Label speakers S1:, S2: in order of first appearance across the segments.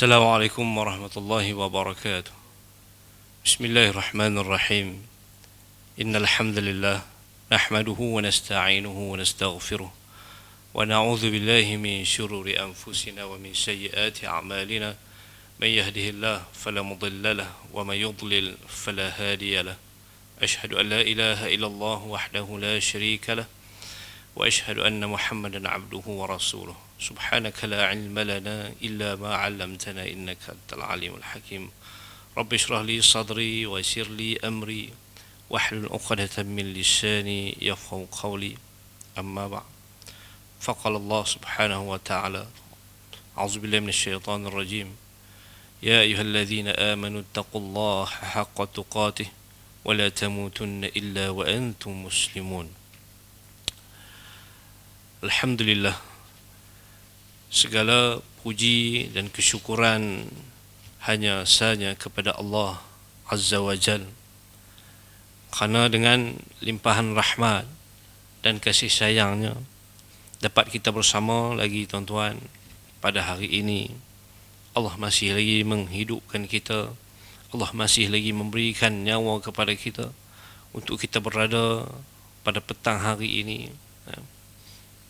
S1: السلام عليكم ورحمة الله وبركاته. بسم الله الرحمن الرحيم. إن الحمد لله نحمده ونستعينه ونستغفره ونعوذ بالله من شرور أنفسنا ومن سيئات أعمالنا. من يهده الله فلا مضل له ومن يضلل فلا هادي له. أشهد أن لا إله إلا الله وحده لا شريك له وأشهد أن محمدا عبده ورسوله. سبحانك لا علم لنا إلا ما علمتنا إنك أنت العليم الحكيم. رب اشرح لي صدري ويسر لي أمري واحلل عقدة من لساني يفقهوا قولي. أما بعد، فقال الله سبحانه وتعالى: أعوذ بالله من الشيطان الرجيم. يا أيها الذين آمنوا اتقوا الله حق تقاته ولا تموتن إلا وأنتم مسلمون. Alhamdulillah, segala puji dan kesyukuran hanya sahaja kepada Allah Azza wa Jal, kerana dengan limpahan rahmat dan kasih sayangnya dapat kita bersama lagi tuan-tuan pada hari ini. Allah masih lagi menghidupkan kita, Allah masih lagi memberikan nyawa kepada kita untuk kita berada pada petang hari ini,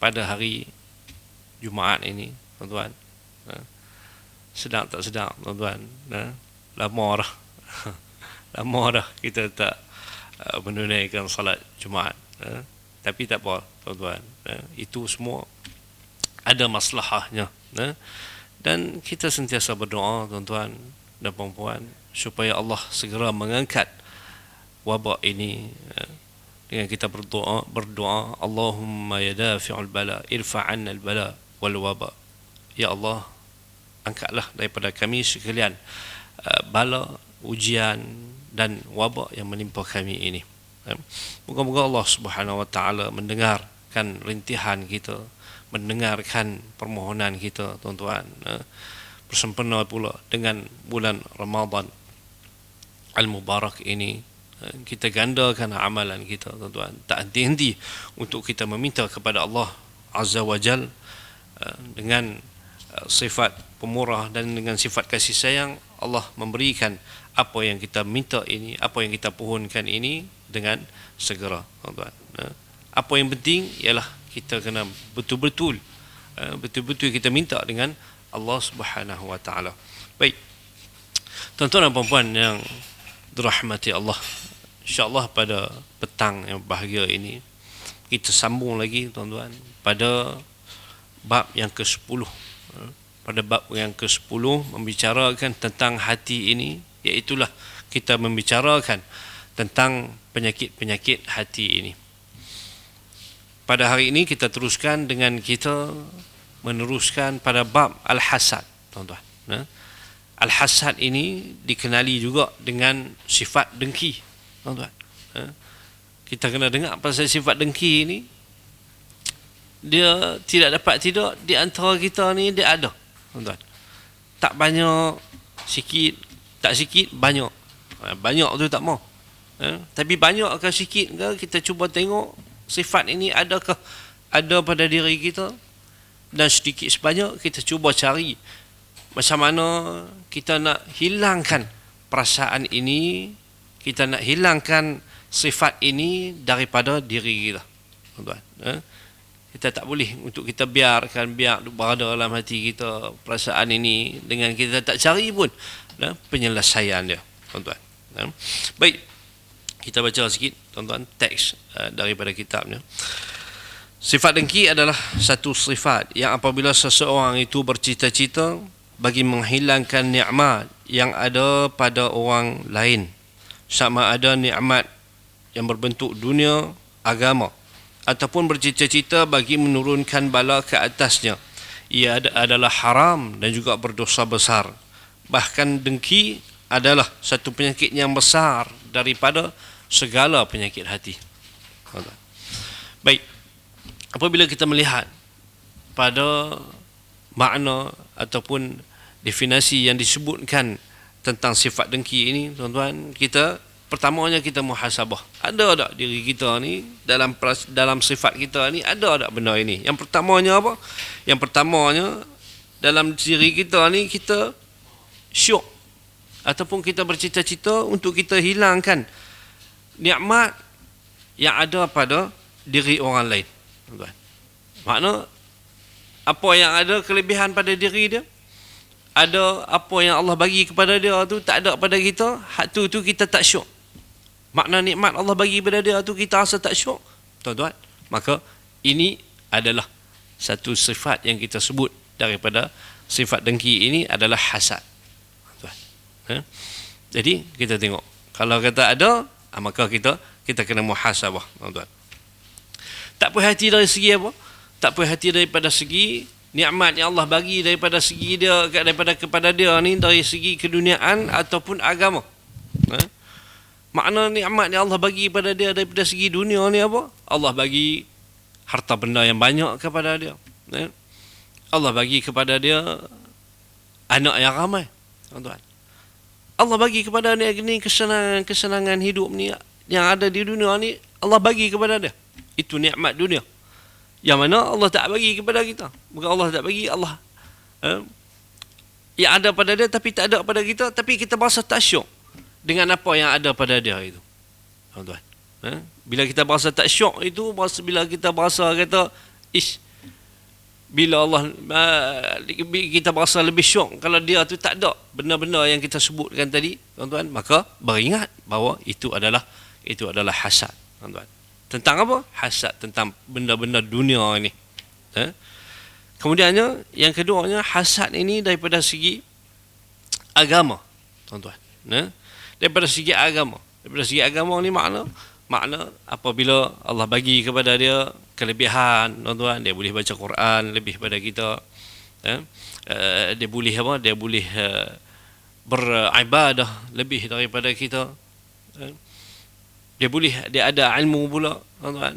S1: pada hari Jumaat ini, tuan-tuan. Sedap tak sedap, tuan-tuan? Lama dah lama dah kita tak menunaikan salat Jumaat. Tapi tak apa, tuan-tuan. Itu semua ada masalahnya. Dan kita sentiasa berdoa, tuan-tuan dan puan-puan, supaya Allah segera mengangkat wabak ini. Dengan kita berdoa, Allahumma ya dafi'ul bala irfa'anna al-bala wal waba. Ya Allah, angkatlah daripada kami sekalian bala, ujian dan wabak yang menimpa kami ini. Moga-moga Allah Subhanahu wa taala mendengarkan rintihan kita, mendengarkan permohonan kita, tuan-tuan. Bersempena pula dengan bulan Ramadan al-Mubarak ini, kita gandakan amalan kita, tuan-tuan. Tak henti-henti untuk kita meminta kepada Allah Azza wa Jal dengan sifat pemurah dan dengan sifat kasih sayang. Allah memberikan apa yang kita minta ini, apa yang kita pohonkan ini dengan segera, tuan-tuan. Apa yang penting ialah kita kena betul-betul kita minta dengan Allah Subhanahu wa taala. Baik, tuan-tuan dan puan-puan yang dirahmati Allah, InsyaAllah pada petang yang bahagia ini kita sambung lagi, tuan-tuan, pada bab yang ke-10. Pada bab yang ke-10 membicarakan tentang hati ini, iaitulah kita membicarakan tentang penyakit-penyakit hati ini. Pada hari ini kita teruskan dengan kita meneruskan pada bab Al-Hasad, tuan-tuan. Al-Hasad ini dikenali juga dengan sifat dengki, tuan-tuan. Kita kena dengar pasal sifat dengki ini. Dia tidak dapat tidak di antara kita ni, dia ada, tuan-tuan. Tak banyak, sikit, tak sikit, banyak. Banyak tu tak mau. Tapi banyak ke sikit ke, kita cuba tengok sifat ini adakah ada pada diri kita. Dan sedikit sebanyak kita cuba cari macam mana kita nak hilangkan perasaan ini, kita nak hilangkan sifat ini daripada diri kita, tuan-tuan. Kita tak boleh untuk kita biar berada dalam hati kita perasaan ini dengan kita tak cari pun penyelesaian dia, tuan-tuan. Baik, kita baca sikit, tuan-tuan, teks daripada kitabnya. Sifat dengki adalah satu sifat yang apabila seseorang itu bercita-cita bagi menghilangkan nikmat yang ada pada orang lain, sama ada nikmat yang berbentuk dunia, agama, ataupun bercita-cita bagi menurunkan bala ke atasnya, ia adalah haram dan juga berdosa besar. Bahkan dengki adalah satu penyakit yang besar daripada segala penyakit hati. Baik, apabila kita melihat pada makna ataupun definisi yang disebutkan tentang sifat dengki ini, tuan-tuan, kita pertamanya kita muhasabah. Ada tak diri kita ni dalam sifat kita ni, ada tak benda ini? Yang pertamanya apa? Yang pertamanya dalam diri kita ni, kita syok, ataupun kita bercita-cita untuk kita hilangkan nikmat yang ada pada diri orang lain. Tuan, makna apa yang ada kelebihan pada diri dia, ada apa yang Allah bagi kepada dia tu tak ada pada kita, hak tu kita tak syok. Makna nikmat Allah bagi kepada dia tu kita rasa tak syok, tuan-tuan, maka ini adalah satu sifat yang kita sebut daripada sifat dengki. Ini adalah hasad, tuan. Jadi kita tengok, kalau kata ada, maka kita kena muhasabah, tuan-tuan. Tak puas hati dari segi apa? Tak puas hati daripada segi nikmat yang Allah bagi, daripada segi dia, daripada kepada dia ni, dari segi keduniaan ataupun agama. Makna nikmat yang Allah bagi kepada dia daripada segi dunia ni apa? Allah bagi harta benda yang banyak kepada dia. Allah bagi kepada dia anak yang ramai, tuan-tuan. Allah bagi kepada dia ni kesenangan hidup ni yang ada di dunia ni, Allah bagi kepada dia. Itu nikmat dunia. Yang mana Allah tak bagi kepada kita. Bukan Allah tak bagi, Allah yang ada pada dia tapi tak ada pada kita, tapi kita berasa tak syok dengan apa yang ada pada dia itu, tuan-tuan. Bila kita berasa tak syok itu, bila kita berasa kata bila Allah kita berasa lebih syok kalau dia tu tak ada benda-benda yang kita sebutkan tadi, tuan-tuan, maka beringat bahawa itu adalah hasad, tuan-tuan. Tentang apa? Hasad tentang benda-benda dunia ini. Kemudiannya, yang keduanya, hasad ini daripada segi agama, tuan-tuan. Daripada segi agama. Daripada segi agama ni makna apabila Allah bagi kepada dia kelebihan, tuan-tuan, dia boleh baca Quran lebih pada kita. Dia boleh apa? Dia boleh beribadah lebih daripada kita. Dia ada ilmu pula, tuan-tuan.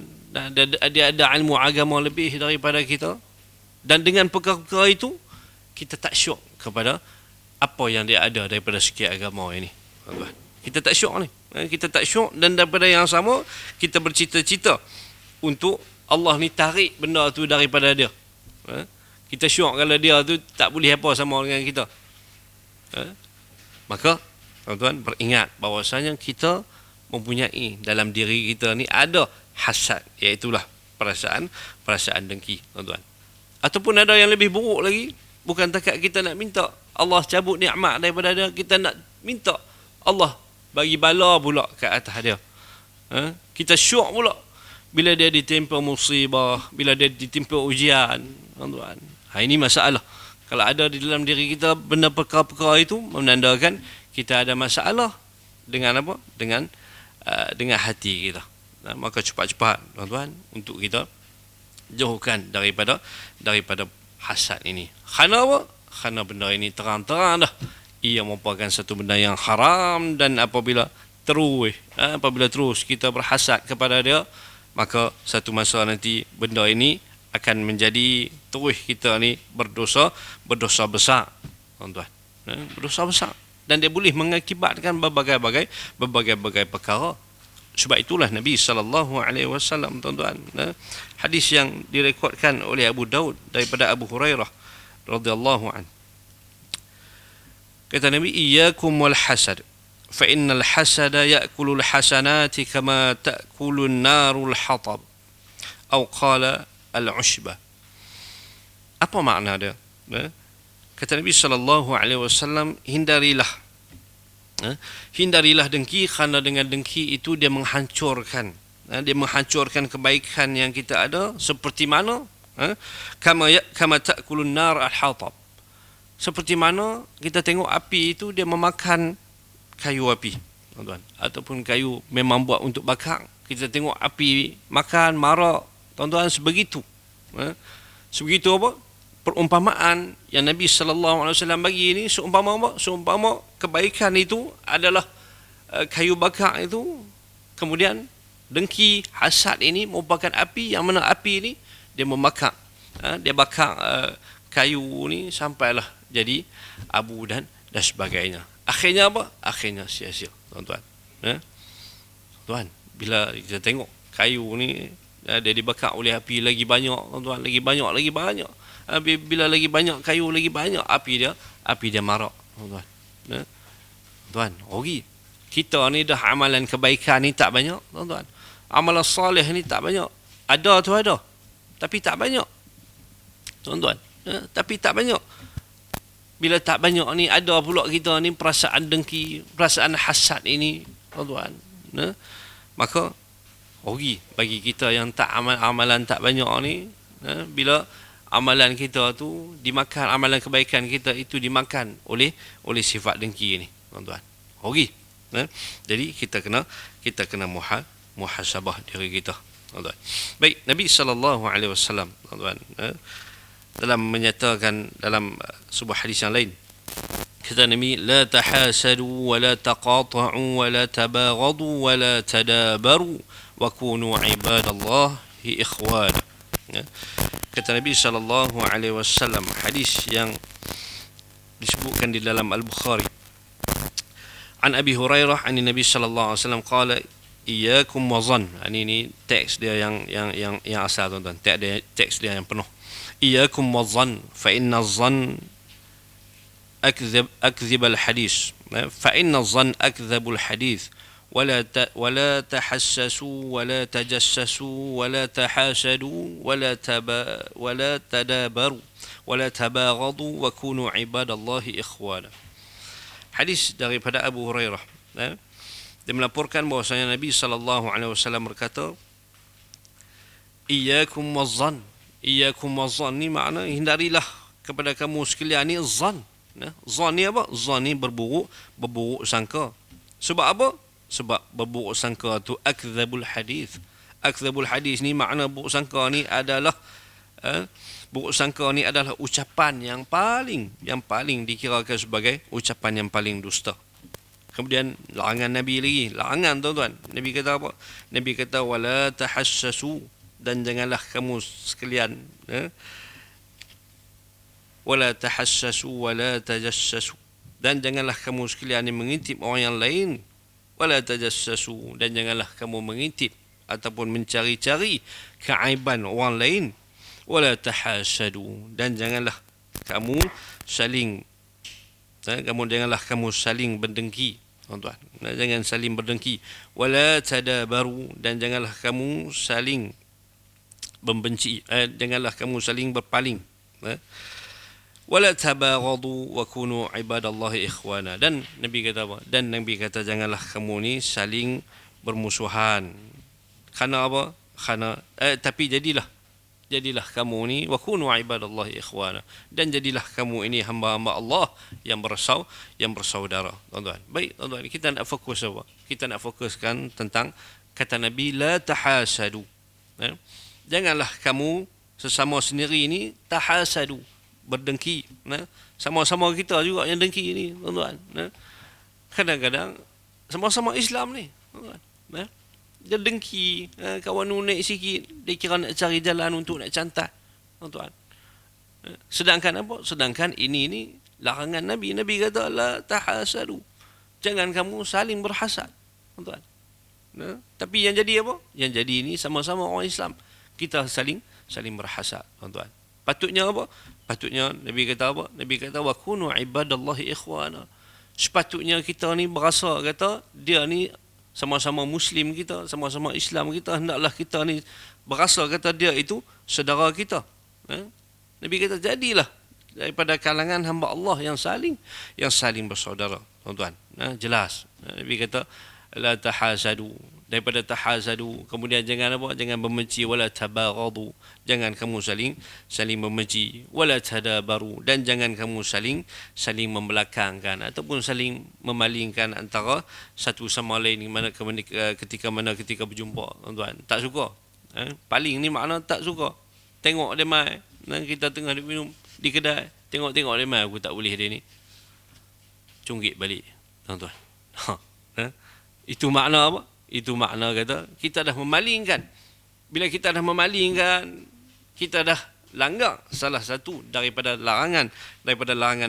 S1: Dia ada ilmu agama lebih daripada kita. Dan dengan perkara-perkara itu, kita tak syok kepada apa yang dia ada daripada segi agama ini, tuan-tuan. Kita tak syok ni. Kita tak syok, dan daripada yang sama, kita bercita-cita untuk Allah ni tarik benda tu daripada dia. Kita syok kalau dia tu tak boleh apa sama dengan kita. Maka, tuan-tuan, beringat bahawasanya kita mempunyai dalam diri kita ni ada hasad, iaitulah perasaan dengki, tuan-tuan. Ataupun ada yang lebih buruk lagi, bukan takat kita nak minta Allah cabut nikmat daripada dia, kita nak minta Allah bagi bala pula ke atas dia. Kita syok pula bila dia ditimpa musibah, bila dia ditimpa ujian, tuan-tuan. Ini masalah. Kalau ada di dalam diri kita benda perkara-perkara itu, menandakan kita ada masalah dengan apa? Dengan hati kita. Maka cepat-cepat, tuan-tuan, untuk kita jauhkan daripada hasad ini. Kerana apa? Kerana benda ini terang-terang dah ia merupakan satu benda yang haram, dan apabila terus kita berhasad kepada dia, maka satu masa nanti benda ini akan menjadi terus kita ni berdosa besar, tuan-tuan. Berdosa besar, dan dia boleh mengakibatkan berbagai perkara. Sebab itulah Nabi SAW, tuan-tuan, hadis yang direkodkan oleh Abu Daud daripada Abu Hurairah radhiyallahu anhu, kata Nabi, iyyakum wal hasad fa innal hasada ya'kulul hasanati kama ta'kulun narul hatab, atau qala al-ushbah. Apa makna dia? Kata Nabi SAW, hindarilah dengki, kerana dengan dengki itu dia menghancurkan kebaikan yang kita ada, seperti mana kama ta'kulun nar al-hatab, seperti mana kita tengok api itu dia memakan kayu api, tuan-tuan, ataupun kayu memang buat untuk bakar. Kita tengok api makan marak, tuan-tuan, sebegitu apa perumpamaan yang Nabi SAW bagi ini, seumpama kebaikan itu adalah kayu bakar itu. Kemudian dengki, hasad ini merupakan api, yang mana api ini dia membakar, dia bakar kayu ni sampailah jadi abu dan sebagainya. Akhirnya apa? Akhirnya sia-sia, tuan-tuan. Tuan, bila kita tengok kayu ni dia dibakar oleh api lagi banyak, tuan-tuan, lagi banyak. Bila lagi banyak kayu, lagi banyak api dia marak, tuan-tuan. Tuan, rugi. Kita ni dah amalan kebaikan ni tak banyak, tuan-tuan. Amalan soleh ni tak banyak. Ada tu ada, tapi tak banyak, tuan-tuan. Tapi tak banyak. Bila tak banyak ni, ada pula kita ni perasaan dengki, perasaan hasad ini, tuan-tuan. Maka rugi bagi kita yang tak amalan tak banyak ni, bila amalan kita tu dimakan, amalan kebaikan kita itu dimakan oleh sifat dengki ni, tuan-tuan. Rugi. Jadi kita kena muhasabah diri kita, tuan-tuan. Baik, Nabi SAW, tuan-tuan, dalam menyatakan dalam sebuah hadis yang lain, kata Nabi, la tahasadu wa la taqata'u wa la tabaghadu wa la tadabaru wa kunu ibadallahi ikhwana. Kata Nabi SAW, hadis yang disebutkan di dalam Al-Bukhari, an Abi Hurairah an Nabi sallallahu alaihi wasallam qala iyyakum wa dhann. Ini teks dia yang asal, tuan-tuan. Teks dia yang penuh. Iyyakum wa dhann fa inna dhann akdhib al-hadis. Fa inna dhann akdhab al-hadis. ولا تحسسوا ولا تجسسوا ولا تحاسدوا ولا تدابروا ولا تباغضوا وكونوا عباد الله إخوانا. Hadis daripada Abu Hurairah, dia melaporkan bahwasanya Nabi SAW berkata, iyyakum wazzan. Iyyakum wazzan ni makna hindarilah kepada kamu sekalian ni zan. Zan ni apa? Zan ni berburuk sangka. Sebab apa? Sebab berburuk sangka tu akdzabul hadis. Akdzabul hadis ni makna buruk sangka ni adalah buruk sangka ni adalah ucapan yang paling dikirakan sebagai ucapan yang paling dusta. Kemudian larangan Nabi lagi, larangan, tuan-tuan. Nabi kata apa? Nabi kata wala tahassasu, dan janganlah kamu sekalian wala tahassasu wala tajassasu, dan janganlah kamu sekalian mengintip orang yang lain. Wala tajassasu, dan janganlah kamu mengintip ataupun mencari-cari keaiban orang lain. Wala tahasadu, dan janganlah kamu saling berdengki, tuan-tuan. Jangan saling berdengki. Wala tadabaru, dan janganlah kamu saling membenci, janganlah kamu saling berpaling. Wala tabaghadu wa kunu ibadallahi ikhwana. Dan Nabi kata apa? Dan Nabi kata janganlah kamu ni saling bermusuhan. Kerana apa? Tapi jadilah kamu ni wa kunu ibadallahi ikhwana, dan jadilah kamu ini hamba-hamba Allah yang bersaudara, tuan-tuan. Baik, tuan-tuan, kita nak fokus apa? Kita nak fokuskan tentang kata Nabi la tahasadu. Janganlah kamu sesama sendiri ini tahasadu, berdengki. Sama-sama kita juga yang dengki ni, tuan-tuan. Kadang-kadang sama-sama Islam ni, tuan-tuan. Dia dengki, kawan nu naik sikit, dia kira nak cari jalan untuk nak cantat, tuan-tuan. Sedangkan apa? Sedangkan ini ni larangan Nabi. Nabi kata la tahasadu, jangan kamu saling berhasad, tuan-tuan. Tapi yang jadi apa? Yang jadi ini sama-sama orang Islam, kita saling berhasad, tuan-tuan. Patutnya apa? Patutnya Nabi kata apa? Nabi kata wa kunu ibadallahi ikhwana. Sepatutnya kita ni berasa kata dia ni sama-sama Muslim kita, sama-sama Islam kita, hendaklah kita ni berasa kata dia itu saudara kita. Nabi kata jadilah daripada kalangan hamba Allah yang saling bersaudara, tuan-tuan. Jelas. Nabi kata la tahasadu, daripada tahasadu. Kemudian jangan apa? Jangan membenci. Wala tabaghadu, jangan kamu saling membenci. Wala tadabaru, dan jangan kamu saling membelakangkan ataupun saling memalingkan antara satu sama lain ketika berjumpa, tuan-tuan. Tak suka. Paling ni makna tak suka. Tengok dia mai, kita tengah minum di kedai, tengok dia mai, aku tak boleh dia ni. Cungkit balik, tuan-tuan. Itu makna apa? Itu makna kata kita dah memalingkan. Bila kita dah memalingkan, kita dah langgar salah satu daripada larangan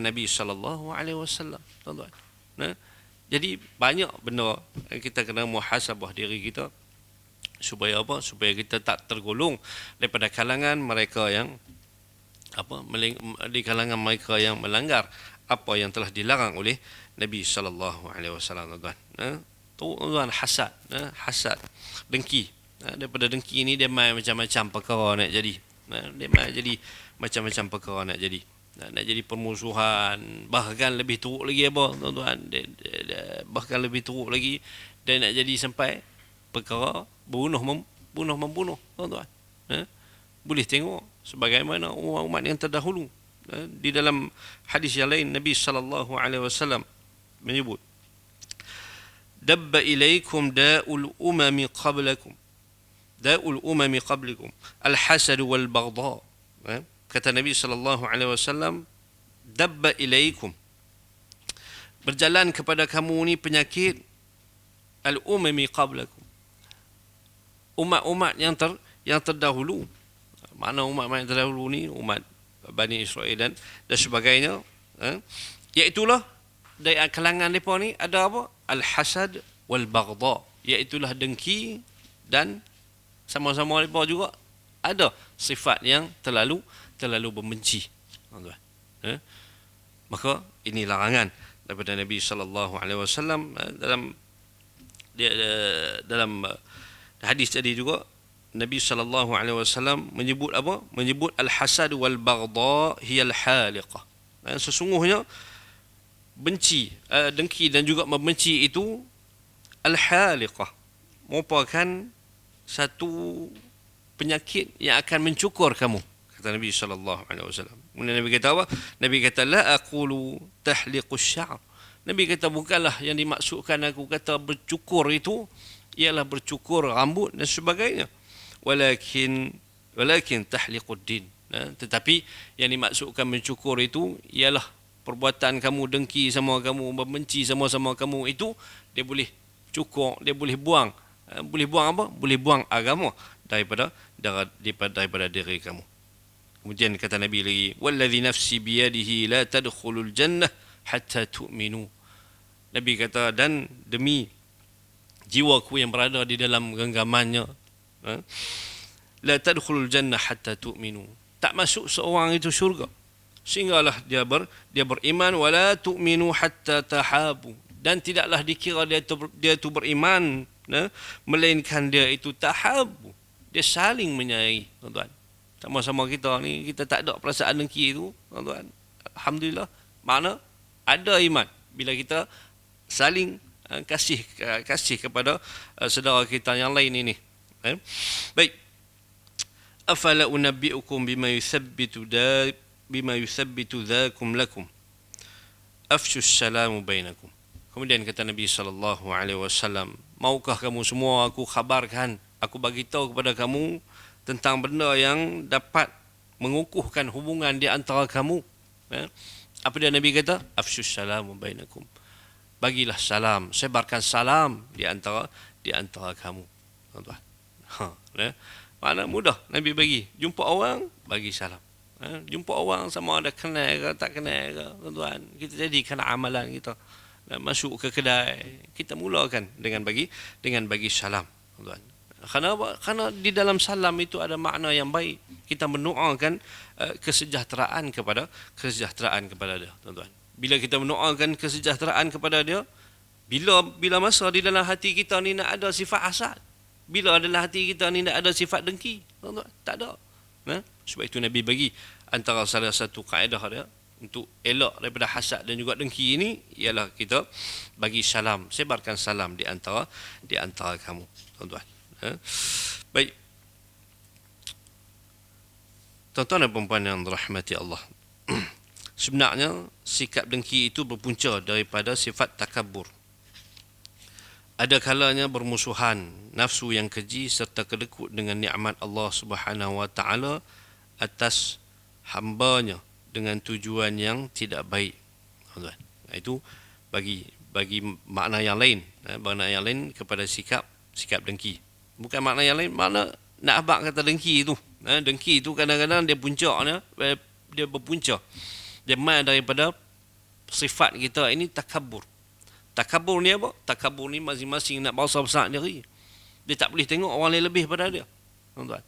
S1: Nabi sallallahu alaihi wasallam, tuan-tuan. Jadi banyak benda kita kena muhasabah diri kita supaya apa? Supaya kita tak tergolong daripada kalangan mereka yang di kalangan mereka yang melanggar apa yang telah dilarang oleh Nabi sallallahu alaihi wasallam, tuan-tuan. Tuan-tuan, hasad, hasad, dengki. Daripada dengki ni dia main macam-macam perkara nak jadi. Dia main jadi macam-macam perkara nak jadi. Nak jadi permusuhan, bahkan lebih teruk lagi apa, tuan-tuan? Bahkan lebih teruk lagi, dia nak jadi sampai perkara membunuh, tuan-tuan. Boleh tengok sebagaimana umat-umat yang terdahulu. Di dalam hadis yang lain, Nabi sallallahu alaihi wasallam menyebut, dabba ilaikum da'ul umami qablakum, da'ul umami qablikum al-hasad wal baghdha. Kata Nabi sallallahu alaihi wasallam, dabba ilaikum, berjalan kepada kamu ni penyakit al-umami qablakum, umat-umat yang terdahulu. Mana umat-umat yang terdahulu ni? Umat Bani Israel dan sebagainya. Iaitulah dari kalangan mereka ni ada apa? Al-hasad wal baghdha, iaitulah dengki, dan sama-sama mereka juga ada sifat yang terlalu membenci. Maka ini larangan daripada Nabi sallallahu alaihi wasallam. Dalam hadis tadi juga Nabi sallallahu alaihi wasallam menyebut apa? Menyebut al-hasad wal baghdha hiya al-haliqah. Sesungguhnya benci, dengki dan juga membenci itu al-haliqah, merupakan satu penyakit yang akan mencukur kamu, kata Nabi sallallahu alaihi wasallam. Kemudian Nabi kata apa? Nabi kata la aqulu tahliqus sya'r. Nabi kata bukanlah yang dimaksudkan aku kata bercukur itu ialah bercukur rambut dan sebagainya. Walakin tahliqud din. Tetapi yang dimaksudkan mencukur itu ialah perbuatan kamu dengki sama kamu, membenci sama-sama kamu itu, dia boleh cukur, dia boleh buang. Boleh buang apa? Boleh buang agama daripada diri kamu. Kemudian kata Nabi lagi, wallazi nafsi biyadihi la tadkhulul jannah hatta tu'minu. Nabi kata, dan demi jiwaku yang berada di dalam genggamannya, la tadkhulul jannah hatta tu'minu, tak masuk seorang itu syurga sehinggalah dia beriman. Wala tu'minu hatta tahabu, dan tidaklah dikira dia itu beriman, melainkan dia itu tahabu, dia saling menyayangi, tuan-tuan. Sama-sama kita ni, kita tak ada perasaan dengki itu, tuan-tuan. Alhamdulillah, makna ada iman bila kita saling kasih kepada saudara kita yang lain ini. Baik. Afala unabbi'ukum bima yuthabbitu dhakum lakum afshus salamu bainakum. Kemudian kata Nabi sallallahu alaihi wasallam, maukah kamu semua aku khabarkan, aku bagi tahu kepada kamu tentang benda yang dapat mengukuhkan hubungan di antara kamu. Apa dia Nabi kata? Afshus salamu bainakum. Bagilah salam, sebarkan salam di antara kamu, tuan-tuan. Mana mudah Nabi bagi. Jumpa orang, bagi salam. Jumpa orang sama ada kenal ke tak kenal ke, tuan-tuan, kita jadikan amalan kita. Masuk ke kedai, kita mulakan dengan bagi salam, tuan-tuan. Kerana di dalam salam itu ada makna yang baik. Kita mendoakan kesejahteraan kepada dia, tuan-tuan. Bila kita mendoakan kesejahteraan kepada dia, bila masa di dalam hati kita ni nak ada sifat hasad, bila dalam hati kita ni nak ada sifat dengki, tuan-tuan, tak ada. Sebab itu Nabi bagi antara salah satu kaedah dia untuk elak daripada hasad dan juga dengki ini ialah kita bagi salam, sebarkan salam di antara kamu, tuan-tuan. Baik. Tuan-tuan dan puan-puan yang dirahmati Allah. Sebenarnya sikap dengki itu berpunca daripada sifat takabur. Ada kalanya bermusuhan, nafsu yang keji serta kedekut dengan nikmat Allah Subhanahu wa taala atas hamba-Nya dengan tujuan yang tidak baik. Itu bagi makna yang lain, makna yang lain kepada sikap dengki. Bukan makna yang lain, makna nak abang kata dengki itu. Dengki itu kadang-kadang dia puncaknya, dia berpunca. Dia mai daripada sifat kita ini takabur. Takabur ni apa? Takabur ni masing-masing nak besar diri. Dia tak boleh tengok orang lain lebih pada dia, tuan-tuan.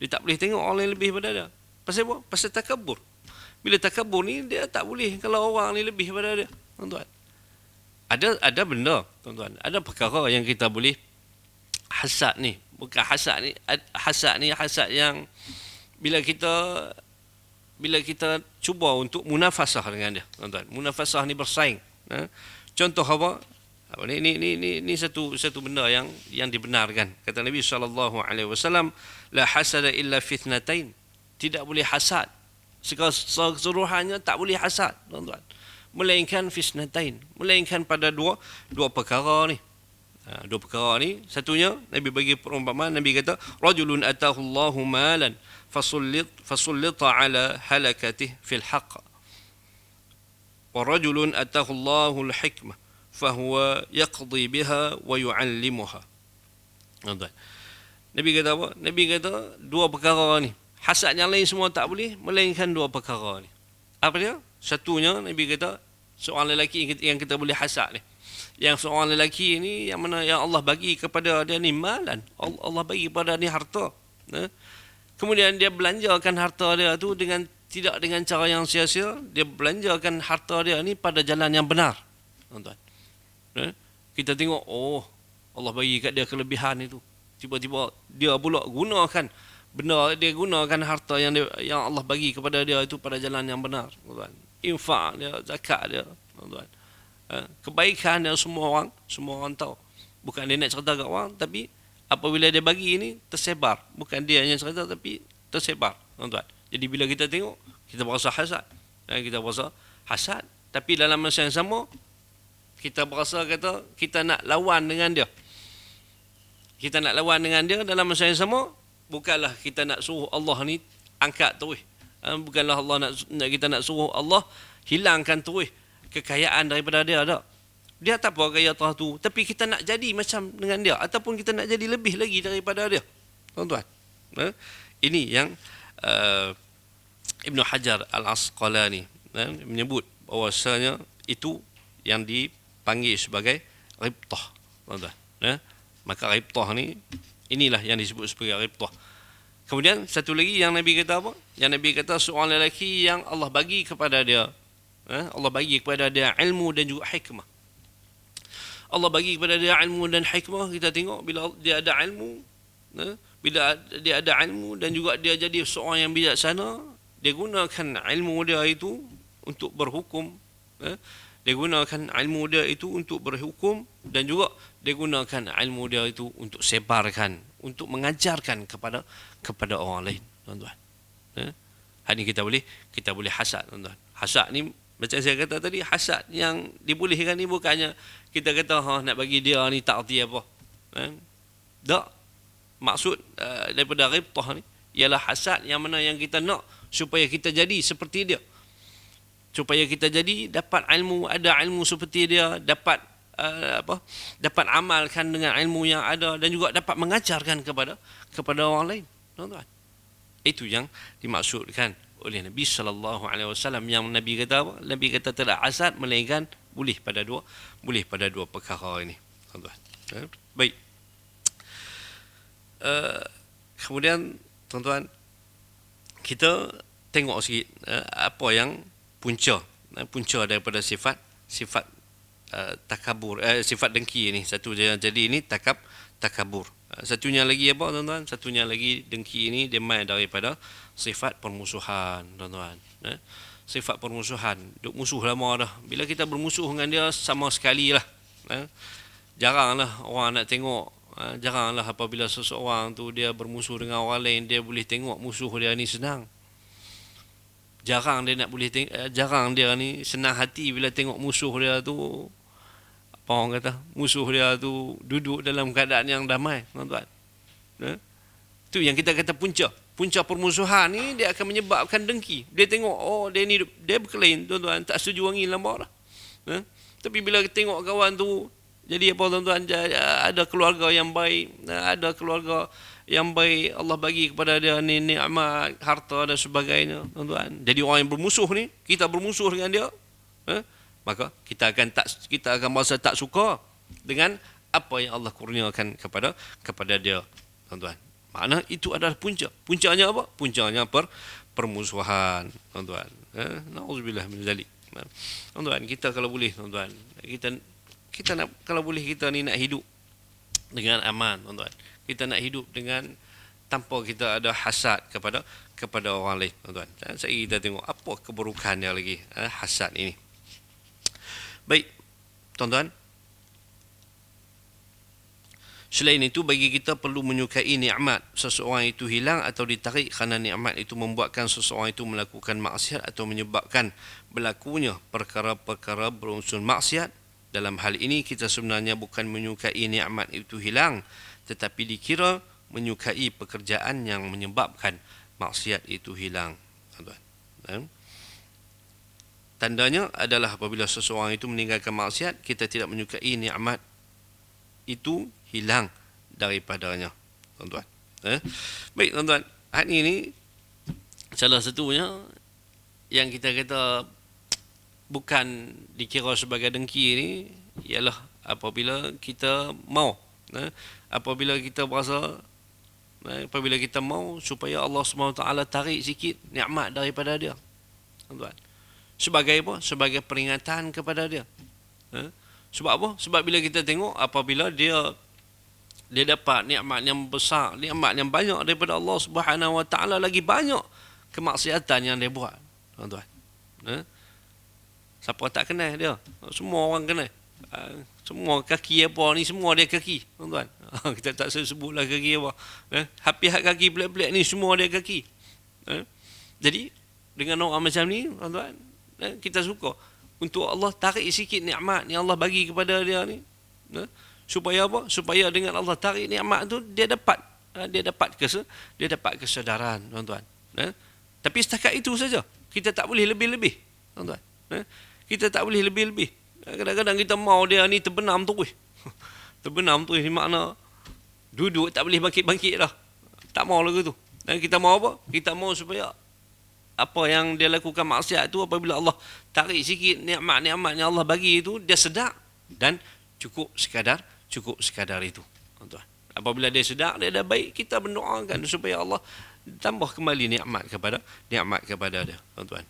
S1: Dia tak boleh tengok orang lain lebih pada dia. Pasal apa? Pasal takabur. Bila takabur ni dia tak boleh kalau orang ni lebih pada dia, tuan-tuan. Ada benda, tuan-tuan. Ada perkara yang kita boleh hasad ni. Bukan hasad ni, hasad yang bila kita cuba untuk munafasah dengan dia, tuan-tuan. Munafasah ni bersaing. Contoh apa? Ini satu benda yang dibenarkan. Kata Nabi SAW, la hasada illa fitnatain. Tidak boleh hasad. Keseluruhannya tak boleh hasad, tuan-tuan. Melainkan fitnatain. Melainkan pada dua perkara ni. Dua perkara ni, satunya Nabi bagi perumpamaan. Nabi kata, rajulun atahu Allahu malan fasullita ala halakatih fil haqq. Wa rajulun atahu Allahu al-hikmah fahuwa yaqdi biha wa yu'allimuha. Tuan-tuan. Nabi kata apa? Nabi kata dua perkara ni. Hasad yang lain semua tak boleh, melainkan dua perkara ni. Apa dia? Satunya Nabi kata seorang lelaki yang kita boleh hasad ni. Yang seorang lelaki ni yang mana yang Allah bagi kepada dia ni malan. Allah bagi kepada dia harta. Kemudian dia belanjakan harta dia tu tidak dengan cara yang sia-sia. Dia belanjakan harta dia ni pada jalan yang benar. Tuan-tuan. Kita tengok, Allah bagi kat dia kelebihan itu. Tiba-tiba dia pula gunakan dia gunakan harta yang Allah bagi kepada dia itu pada jalan yang benar, tuan-tuan. Infak dia, zakat dia, tuan-tuan. Kebaikan dia semua orang tahu. Bukan dia nak cerita kat orang, tapi apabila dia bagi ini tersebar. Bukan dia yang cerita, tapi tersebar, tuan-tuan. Jadi bila kita tengok, kita berasa hasad. Tapi dalam masa yang sama, kita berasa kata kita nak lawan dengan dia. Kita nak lawan dengan dia dalam masa yang sama. Bukanlah kita nak suruh Allah ni angkat terus. Bukanlah kita nak suruh Allah hilangkan terus kekayaan daripada dia. Tak. Dia tak apa kaya tu. Tapi kita nak jadi macam dengan dia. Ataupun kita nak jadi lebih lagi daripada dia. Tuan-tuan. Ini yang Ibn Hajar Al-Asqalani menyebut bahawasanya itu yang dipanggil sebagai ribtah. Tuan-tuan. Maka ribtah ni, inilah yang disebut sebagai ribtah. Kemudian satu lagi yang Nabi kata apa? Yang Nabi kata seorang lelaki yang Allah bagi kepada dia, Allah bagi kepada dia ilmu dan juga hikmah. Allah bagi kepada dia ilmu dan hikmah. Kita tengok bila dia ada ilmu, dan juga dia jadi seorang yang bijaksana, dia gunakan ilmu dia itu untuk berhukum. Dia gunakan ilmu dia itu untuk berhukum, dan juga dia gunakan ilmu dia itu untuk sebarkan, untuk mengajarkan kepada orang lain, tuan-tuan. Hari ni kita boleh hasad, tuan-tuan. Hasad ni macam saya kata tadi, hasad yang dibolehkan ni bukannya kita kata nak bagi dia ni tak erti apa. Tak. Maksud daripada ribtah ni ialah hasad yang mana yang kita nak supaya kita jadi seperti dia. Supaya kita jadi dapat ilmu, ada ilmu seperti dia, dapat dapat amalkan dengan ilmu yang ada, dan juga dapat mengajarkan kepada orang lain, tuan-tuan. Itu yang dimaksudkan oleh Nabi sallallahu alaihi wasallam, yang Nabi kata apa? Nabi kata tidak hasad melainkan boleh pada dua perkara ini, tuan-tuan. Baik. Kemudian tuan-tuan, kita tengok sikit apa yang punca daripada sifat takabur, sifat dengki ini. Satu jadi ini takabur. Satunya lagi apa, tuan-tuan? Satunya lagi dengki ini dia main daripada sifat permusuhan, tuan-tuan. Sifat permusuhan, duk musuh lama dah. Bila kita bermusuh dengan dia sama sekali lah. Jaranglah orang nak tengok. Jaranglah apabila seseorang tu dia bermusuh dengan orang lain, dia boleh tengok musuh dia ni senang. Jarang dia ni senang hati bila tengok musuh dia tu, apa orang kata, musuh dia tu duduk dalam keadaan yang damai, tuan-tuan. Itu yang kita kata punca permusuhan ni, dia akan menyebabkan dengki. Dia tengok dia berkelain, tuan-tuan, tak setuju angin lama lah. Tapi bila tengok kawan tu jadi apa, tuan-tuan, ada keluarga yang baik, ada keluarga yang baik, Allah bagi kepada dia ni nikmat, harta dan sebagainya, tuan-tuan. Jadi orang yang bermusuh ni, kita bermusuh dengan dia, maka kita akan merasa tak suka dengan apa yang Allah kurniakan kepada dia, tuan-tuan. Makna itu adalah punca. Puncanya apa? Puncanya permusuhan, tuan-tuan. Nauzubillah min zalik. Tuan-tuan, kita kalau boleh, tuan-tuan, kita Kita nak, kalau boleh kita ni nak hidup dengan aman, tuan-tuan. Kita nak hidup dengan tanpa kita ada hasad kepada orang lain, tuan-tuan. Dan saya kita tengok apa keburukannya lagi, hasad ini. Baik, tuan-tuan. Selain itu, bagi kita perlu menyukai nikmat seseorang itu hilang atau ditarik kerana nikmat itu membuatkan seseorang itu melakukan maksiat atau menyebabkan berlakunya perkara-perkara berunsur maksiat. Dalam hal ini, kita sebenarnya bukan menyukai nikmat itu hilang, tetapi dikira menyukai pekerjaan yang menyebabkan maksiat itu hilang. Tandanya adalah apabila seseorang itu meninggalkan maksiat, kita tidak menyukai nikmat itu hilang daripadanya, tuan-tuan. Baik, tuan-tuan, hari ini salah satunya yang kita kata bukan dikira sebagai dengki ni ialah apabila kita mau, apabila kita berasa, apabila kita mau supaya Allah SWT tarik sikit nikmat daripada dia, tuan-tuan. Sebagai apa? Sebagai peringatan kepada dia. Sebab apa? Sebab bila kita tengok apabila dia dapat nikmat yang besar, nikmat yang banyak daripada Allah Subhanahu Wa Taala, lagi banyak kemaksiatan yang dia buat, tuan-tuan. Siapa tak kenal dia? Semua orang kenal. Semua kaki apa ni, semua dia kaki, tuan-tuan. Kita tak sebutlah kaki apa. Hampir kaki pelik-pelik ni semua dia kaki. Jadi dengan orang macam ni, tuan-tuan, kita suka untuk Allah tarik sikit nikmat yang Allah bagi kepada dia ni. Supaya apa? Supaya dengan Allah tarik nikmat tu dia dapat kesedaran, tuan-tuan. Tapi setakat itu saja. Kita tak boleh lebih-lebih, tuan-tuan. Kita tak boleh lebih-lebih. Kadang-kadang kita mau dia ni terbenam terus. Terbenam terus ni makna duduk tak boleh bangkit-bangkit dah. Tak mau lagu tu. Dan kita mau apa? Kita mau supaya apa yang dia lakukan maksiat tu, apabila Allah tarik sikit nikmat-nikmat yang Allah bagi itu, dia sedar dan cukup sekadar itu, tuan-tuan. Apabila dia sedar, dia dah baik, kita mendoakan supaya Allah tambah kembali nikmat kepada dia, tuan-tuan.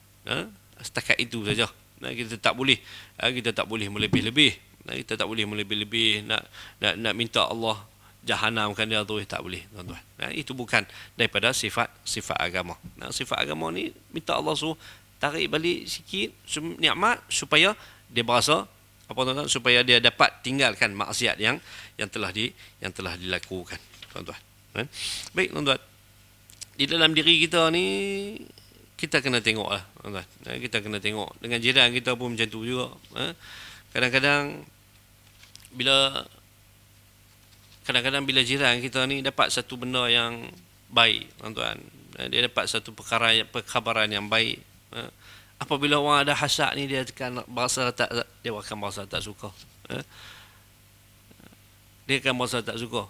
S1: Setakat itu saja. Kita tak boleh melebih-lebih. Kita tak boleh melebih-lebih nak minta Allah jahanamkan dia tu, tak boleh, tuan-tuan. Itu bukan daripada sifat agama. Sifat agama ni minta Allah suruh tarik balik sikit nikmat supaya dia berasa apa, tuan-tuan, supaya dia dapat tinggalkan maksiat yang telah dilakukan, tuan-tuan. Baik, tuan-tuan. Di dalam diri kita ni kita kena tengoklah, tuan-tuan. Kita kena tengok dengan jiran kita pun macam tu juga. Kadang-kadang bila jiran kita ni dapat satu benda yang baik, tuan-tuan, dia dapat satu perkhabaran yang baik, apabila orang ada hasad ni, dia akan berasa tak suka. Dia akan berasa tak suka.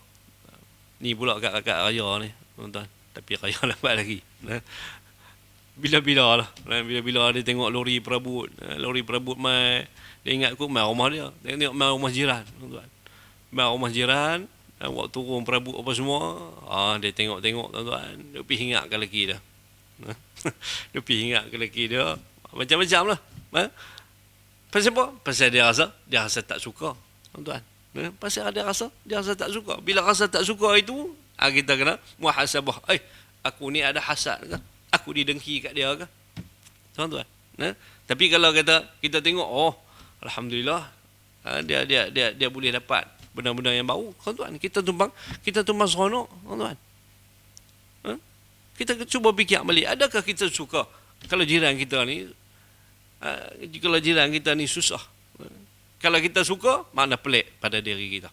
S1: Ni pula kat raya ni, tuan-tuan. Tapi raya lambat lagi. Bila-bila dia tengok lori perabot mai, dia ingat kot mai rumah dia. Dia tengok mai rumah jiran, tuan-tuan. Mai rumah jiran, waktu turun perabot apa semua, dia tengok, tuan-tuan. Dia pergi ingat ke lelaki dia. Dia pergi ingat ke lelaki dia. Macam-macam lah. Pasal apa? Pasal dia rasa tak suka, tuan-tuan. Pasal dia rasa tak suka. Bila rasa tak suka itu, kita kena muhasabah. Aku ni ada hasad ke? Aku didengki kat dia ke? Tuan-tuan. Tapi kalau kita tengok, alhamdulillah, dia boleh dapat benda-benda yang baru, tuan-tuan. Kita tumbang seronok, tuan-tuan. Kita cuba fikir balik, adakah kita suka kalau jiran kita ni susah? Kalau kita suka, mana pelik pada diri kita.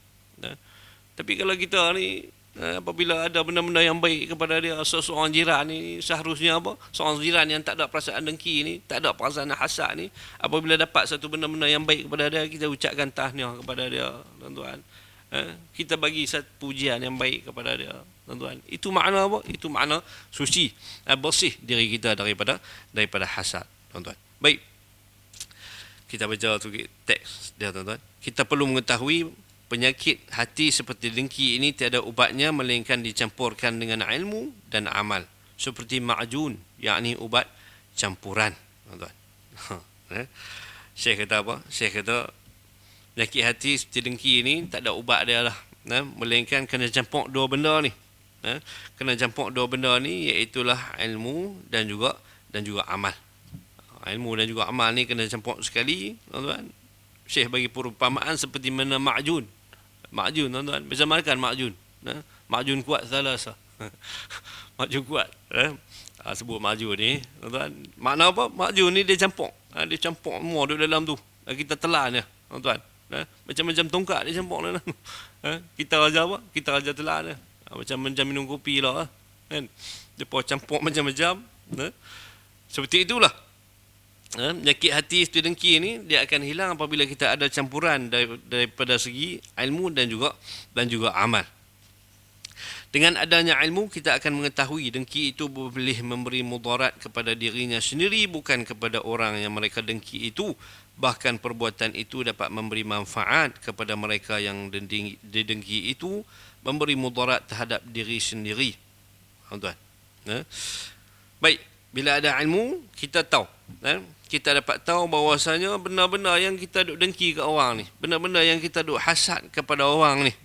S1: Tapi kalau kita ni apabila ada benda-benda yang baik kepada dia, seorang jiran ni seharusnya apa? Seorang jiran yang tak ada perasaan dengki ni, tak ada perasaan hasad ni, apabila dapat satu benda-benda yang baik kepada dia, kita ucapkan tahniah kepada dia, tuan-tuan. Kita bagi satu pujian yang baik kepada dia, tuan-tuan. Itu makna apa? Itu makna suci, bersih diri kita daripada hasad, tuan-tuan. Baik. Kita baca tu teks dia, tuan-tuan. Kita perlu mengetahui penyakit hati seperti dengki ini tiada ubatnya melainkan dicampurkan dengan ilmu dan amal. Seperti ma'jun, yakni ubat campuran, tuan-tuan. Syekh kata apa? Syekh kata Penyakit hati seperti dengki ni tak ada ubat dia lah. Melainkan kena campur dua benda ni. Kena campur dua benda ni, iaitulah ilmu dan juga amal. Ilmu dan juga amal ni kena campur sekali, tuan-tuan. Syekh bagi perumpamaan seperti mana ma'jun. Ma'jun, tuan-tuan. Macam mana kan ma'jun? Ma'jun kuat salasa. Ma'jun kuat. Sebut ma'jun ni, tuan-tuan. Makna apa? Ma'jun ni dia campur. Dia campur semua duduk dalam tu. Kita telan dia, tuan-tuan. Macam-macam tongkat dia campur dalam. Kita ajar apa? Kita ajar telan dia. Macam minum kopi lah. Kan? Dia pun campur macam-macam. Seperti itulah. Penyakit hati seperti dengki ni dia akan hilang apabila kita ada campuran daripada segi ilmu dan juga amal. Dengan adanya ilmu, kita akan mengetahui dengki itu boleh memberi mudarat kepada dirinya sendiri, bukan kepada orang yang mereka dengki itu. Bahkan perbuatan itu dapat memberi manfaat kepada mereka yang didengki itu, memberi mudarat terhadap diri sendiri. Tuan-tuan. Baik, bila ada ilmu, kita tahu. Kita dapat tahu bahawasanya benda-benda yang kita duk dengki ke orang ni, benda-benda yang kita duk hasad kepada orang ni,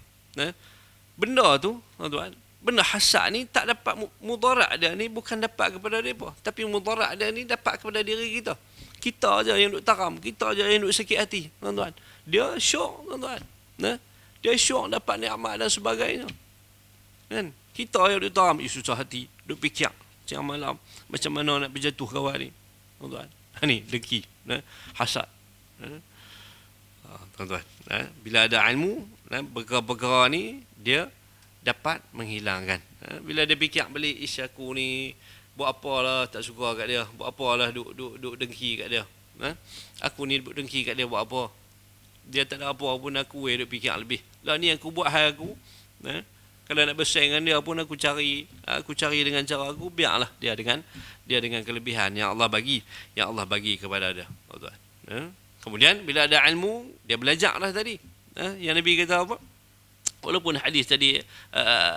S1: benda tu, tuan-tuan, benda hasad ni tak dapat mudarat dia ni, bukan dapat kepada mereka, tapi mudarat dia ni dapat kepada diri kita. Kita aja yang duk taram, kita aja yang duk sakit hati, tuan-tuan. Dia syok, tuan-tuan. Dia syok dapat nikmat dan sebagainya. Kan? Kita yang duk taram, susah hati, duk fikir siang malam macam mana nak berjatuh kawan ni, tuan-tuan. Ni dengki, hasad. Tuan-tuan, bila ada ilmu, perkara-perkara ni dia dapat menghilangkan. Bila dia fikir balik, aku ni buat apalah tak suka kat dia, buat apalah duk dengki kat dia. Aku ni duk dengki kat dia buat apa? Dia tak ada apa pun, aku duk fikir lebih. Lah ni aku buat hal aku. Kalau nak bersaing dengan dia pun aku cari dengan cara aku, biarlah dia dengan kelebihan yang Allah bagi kepada dia. Kemudian bila ada ilmu, dia belajarlah tadi. Yang Nabi kata apa? Walaupun hadis tadi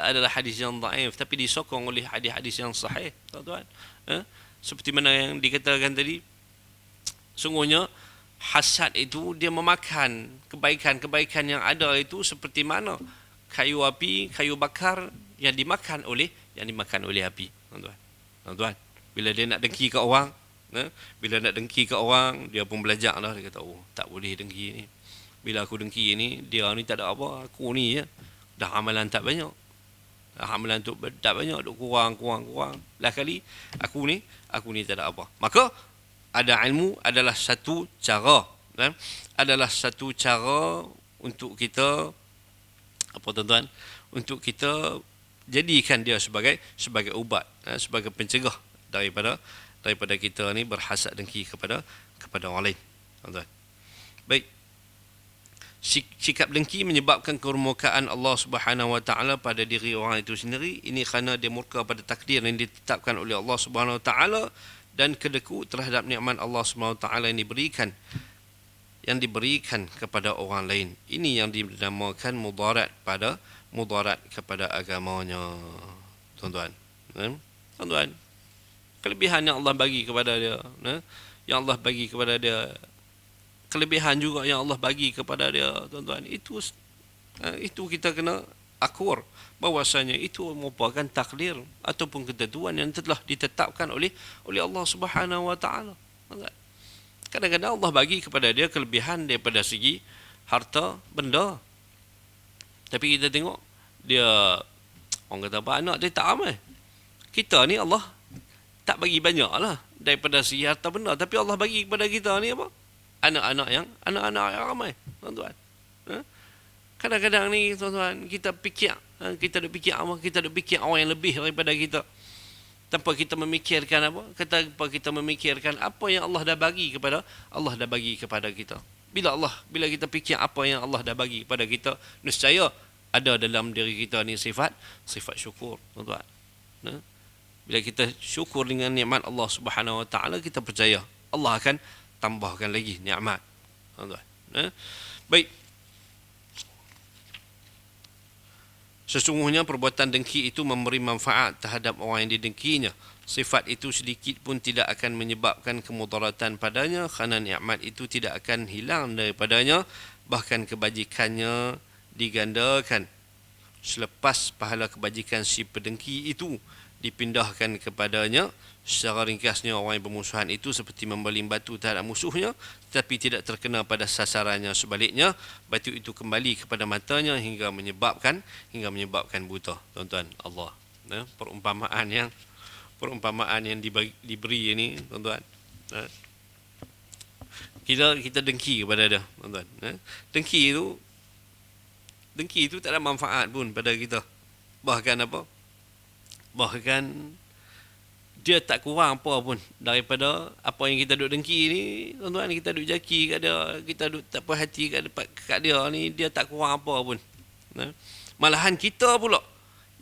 S1: adalah hadis yang dhaif, tapi disokong oleh hadis-hadis yang sahih, tuan-tuan. Seperti mana yang dikatakan tadi, sungguhnya hasad itu dia memakan kebaikan-kebaikan yang ada itu, seperti mana kayu api, kayu bakar yang dimakan oleh api, tuan-tuan. Tuan-tuan, bila dia nak dengki ke orang, dia pun belajarlah. Dia kata, oh, tak boleh dengki ni. Bila aku dengki ni, dia ni tak ada apa, aku ni je. Dah amalan tak banyak. Duk kurang. Lah kali aku ni tak ada apa. Maka ada ilmu adalah satu cara, adalah satu cara untuk kita apa, tuan-tuan, untuk kita jadikan dia sebagai ubat, sebagai pencegah daripada kita ni berhasad dengki kepada orang lain, tuan-tuan. Baik, sikap dengki menyebabkan kemurkaan Allah Subhanahu Wa Taala pada diri orang itu sendiri. Ini kerana dia murka pada takdir yang ditetapkan oleh Allah Subhanahu Wa Taala dan kedeku terhadap nikmat Allah Subhanahu Wa Taala yang diberikan kepada orang lain. Ini yang dinamakan mudarat kepada agamanya, tuan-tuan. Tuan-tuan, kelebihan yang Allah bagi kepada dia, kelebihan juga yang Allah bagi kepada dia, tuan-tuan, itu kita kena akur bahwasanya itu merupakan takdir ataupun ketentuan yang telah ditetapkan oleh Allah Subhanahu Wa Taala. Kadang-kadang Allah bagi kepada dia kelebihan daripada segi harta benda, tapi kita tengok dia, orang kata apa, anak dia tak ramai. Kita ni Allah tak bagi banyak lah daripada segi harta benda, tapi Allah bagi kepada kita ni apa? Anak-anak yang ramai, tuan-tuan. Kadang-kadang ni, tuan-tuan, kita duk fikir orang yang lebih daripada kita, tanpa kita memikirkan apa yang Allah dah bagi kepada kita. Bila kita fikir apa yang Allah dah bagi kepada kita, nescaya ada dalam diri kita ni sifat syukur, tuan-tuan. Bila kita syukur dengan nikmat Allah Subhanahu Wa Taala, kita percaya Allah akan tambahkan lagi nikmat, tuan-tuan. Baik, sesungguhnya perbuatan dengki itu memberi manfaat terhadap orang yang didengkinya. Sifat itu sedikit pun tidak akan menyebabkan kemudaratan padanya, kerana nikmat itu tidak akan hilang daripadanya bahkan kebajikannya digandakan. Selepas pahala kebajikan si pedengki itu dipindahkan kepadanya, secara ringkasnya orang yang bermusuhan itu seperti membaling batu terhadap musuhnya, tetapi tidak terkena pada sasarannya. Sebaliknya, batu itu kembali kepada matanya hingga menyebabkan buta. Tuan-tuan, Allah, perumpamaan yang diberi ini, tuan-tuan. Kita dengki kepada dia, tuan-tuan. Dengki itu tak ada manfaat pun pada kita. Bahkan dia tak kurang apa pun daripada apa yang kita duk dengki ni, tuan-tuan. Kita duk jaki kat dia, kita duk tak puas hati kat dia ni, dia tak kurang apa pun. Malahan kita pula